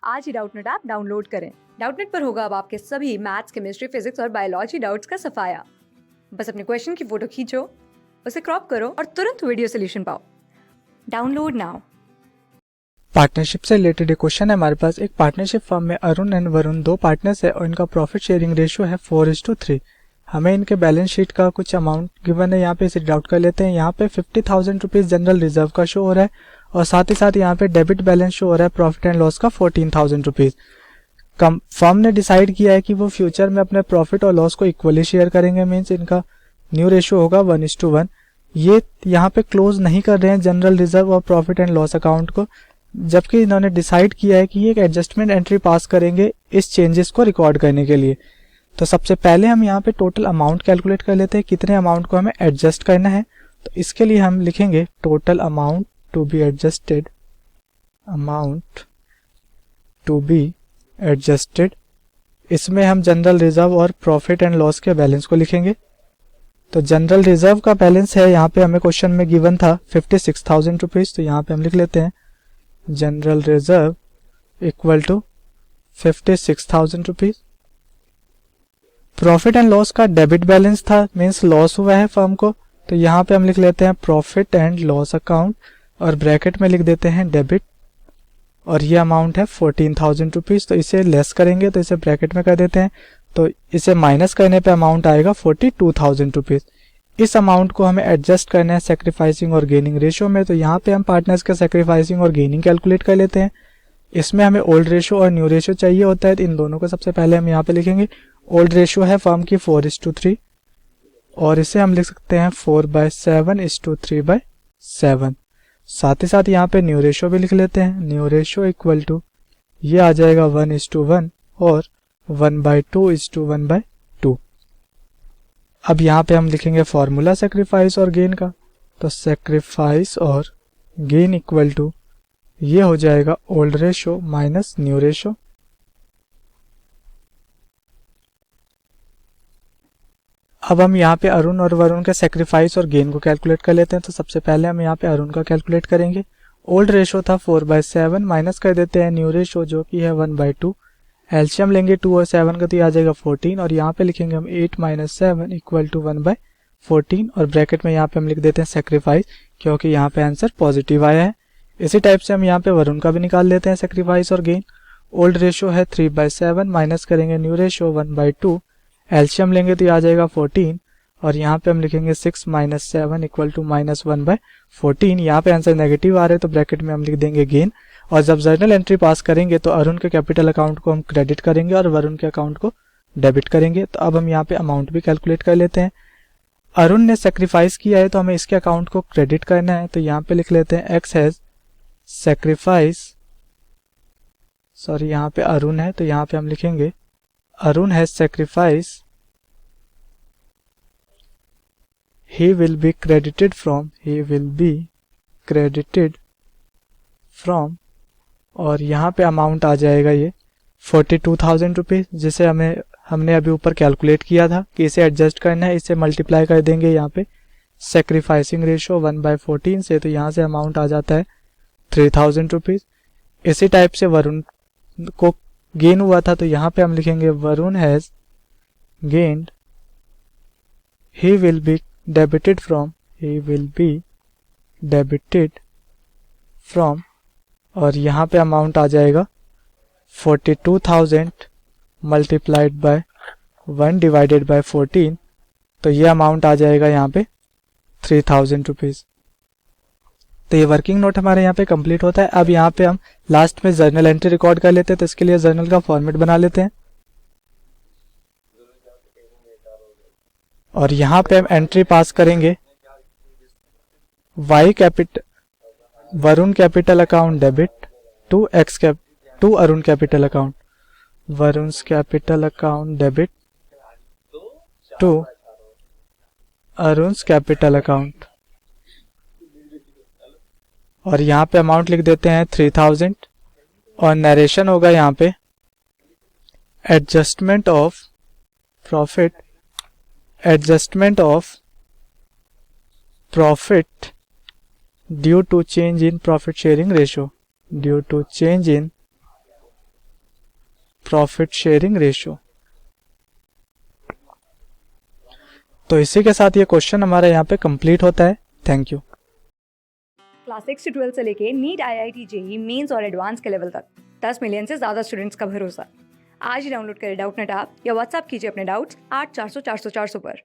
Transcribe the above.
आज ही Doubtnut app download करें। Doubtnut पर होगा अब आपके सभी मैथ्स, केमिस्ट्री, फिजिक्स और बायोलॉजी डाउट्स का सफाया। बस अपने क्वेश्चन की फोटो खींचो, उसे क्रॉप करो और तुरंत वीडियो सोल्यूशन पाओ। Download now. पार्टनरशिप से रिलेटेड एक क्वेश्चन है हमारे पास। एक पार्टनरशिप फर्म में अरुण एंड वरुण दो पार्टनर्स है और इनका प्रॉफिट शेयरिंग रेशियो है 4:3। हमें इनके बैलेंस शीट का कुछ अमाउंट गिवन है, यहाँ पे इसे रीड कर लेते हैं। यहाँ पे 50,000 रुपीज जनरल रिजर्व का शो हो रहा है और साथ ही साथ यहाँ पे डेबिट बैलेंस शो हो रहा है प्रॉफिट एंड लॉस का 14,000 रुपीज। फर्म ने डिसाइड किया है कि वो फ्यूचर में अपने प्रॉफिट और लॉस को इक्वली शेयर करेंगे, मीन्स इनका न्यू रेशियो होगा 1:1। ये यहाँ पे क्लोज नहीं कर रहे हैं जनरल रिजर्व और प्रॉफिट एंड लॉस अकाउंट को, जबकि इन्होंने डिसाइड किया है कि ये एक एडजस्टमेंट एंट्री पास करेंगे इस चेंजेस को रिकॉर्ड करने के लिए। तो सबसे पहले हम यहाँ पे टोटल अमाउंट कैलकुलेट कर लेते हैं, कितने अमाउंट को हमें एडजस्ट करना है। तो इसके लिए हम लिखेंगे total amount to be adjusted, amount to be adjusted. इसमें हम जनरल रिजर्व और प्रॉफिट एंड लॉस के बैलेंस को लिखेंगे। तो जनरल रिजर्व का बैलेंस है, यहाँ पे हमें क्वेश्चन में गिवन था 56,000 रुपीज। तो यहाँ पे हम लिख लेते हैं general reserve equal to 56,000 rupees. Profit and loss का डेबिट बैलेंस था, मीन्स लॉस हुआ है फर्म को, तो यहाँ पे हम लिख लेते हैं प्रॉफिट एंड लॉस अकाउंट और ब्रैकेट में लिख देते हैं डेबिट, और ये अमाउंट है 14,000 रुपीज। तो इसे लेस करेंगे तो इसे ब्रैकेट में कर देते हैं, तो इसे माइनस करने पे अमाउंट आएगा 42,000 रुपीज। इस अमाउंट को हमें एडजस्ट करना है सेक्रीफाइसिंग और गेनिंग रेशियो में। तो यहाँ पे हम पार्टनर्स का सेक्रीफाइसिंग और गेनिंग कैलकुलेट कर लेते हैं। इसमें हमें ओल्ड रेशियो और न्यू रेशियो चाहिए होता है, तो इन दोनों को सबसे पहले हम यहाँ पे लिखेंगे। ओल्ड रेशियो है फर्म की 4:3 और इसे हम लिख सकते हैं 4/7:3/7। साथ ही साथ यहाँ पे न्यू रेशियो भी लिख लेते हैं। न्यू रेशियो इक्वल टू ये आ जाएगा 1:1 और 1/2:1/2। अब यहाँ पे हम लिखेंगे फॉर्मूला सेक्रीफाइस और गेन का। तो सेक्रीफाइस और गेन इक्वल टू ये हो जाएगा old ratio minus new ratio. अब हम यहाँ पे अरुण और वरुण के सेक्रीफाइस और गेन को कैलकुलेट कर लेते हैं। तो सबसे पहले हम यहाँ पे अरुण का कैलकुलेट करेंगे। ओल्ड रेशियो था 4/7, माइनस कर देते हैं न्यू रेशियो जो कि है 1/2। एलसीएम लेंगे 2 और 7 का, तो ये आ जाएगा 14 और यहाँ पे लिखेंगे हम 8 - 7 इक्वल टू 1/14 और ब्रैकेट में यहाँ पे हम लिख देते हैं सेक्रीफाइस, क्योंकि यहाँ पे आंसर पॉजिटिव आया है। इसी टाइप से हम यहाँ पे वरुण का भी निकाल लेते हैं सेक्रीफाइस और गेन। ओल्ड रेशियो है 3/7, माइनस करेंगे न्यू रेशियो 1/2। एलसीएम लेंगे तो ये आ जाएगा 14 और यहाँ पे हम लिखेंगे 6 - 7 इक्वल टू -1/14। यहाँ पे आंसर नेगेटिव आ रहे हैं तो ब्रैकेट में हम लिख देंगे गेन। और जब जर्नल एंट्री पास करेंगे तो अरुण के कैपिटल अकाउंट को हम क्रेडिट करेंगे और वरुण के अकाउंट को डेबिट करेंगे। तो अब हम यहाँ पे अमाउंट भी कैलकुलेट कर लेते हैं। अरुण ने सेक्रीफाइस किया है तो हमें इसके अकाउंट को क्रेडिट करना है। तो यहाँ पे लिख लेते हैं एक्स हैज सेक्रीफाइस, सॉरी यहाँ पे अरुण है तो यहाँ पे हम लिखेंगे Arun has sacrifice, he will be credited from, और यहाँ पे अमाउंट आ जाएगा ये 42,000 रुपीज, जिसे हमने अभी ऊपर कैलकुलेट किया था कि इसे एडजस्ट करना है। इसे मल्टीप्लाई कर देंगे यहाँ पे सेक्रीफाइसिंग रेशियो 1/14 से, तो यहाँ से अमाउंट आ जाता है 3,000 रुपीज। इसी टाइप से वरुण को गेन हुआ था तो यहाँ पे हम लिखेंगे Varun has gained, he will be debited from, और यहाँ पे अमाउंट आ जाएगा 42,000 मल्टीप्लाइड बाय 1 डिवाइडेड बाय 14, तो ये अमाउंट आ जाएगा यहाँ पे 3,000 रुपीज। तो ये वर्किंग नोट हमारे यहाँ पे कंप्लीट होता है। अब यहाँ पे हम लास्ट में जर्नल एंट्री रिकॉर्ड कर लेते हैं, तो इसके लिए जर्नल का फॉर्मेट बना लेते हैं और यहाँ पे हम एंट्री पास करेंगे Varun capital account debit to Arun capital account, Varun capital account debit to Arun capital account, और यहाँ पे अमाउंट लिख देते हैं 3,000 और नरेशन होगा यहाँ पे adjustment of profit due to change in profit sharing ratio, profit sharing ratio. तो इसी के साथ ये क्वेश्चन हमारा यहाँ पे कंप्लीट होता है। Thank you. क्लास 6 से 12 से लेके नीट, IIT, जेई मेंस और एडवांस के लेवल तक 10 मिलियन से ज़्यादा स्टूडेंट्स का भरोसा। आज ही डाउनलोड करें डाउटनेट ऐप या व्हाट्सएप कीजिए अपने डाउट्स 8400 400 400 पर।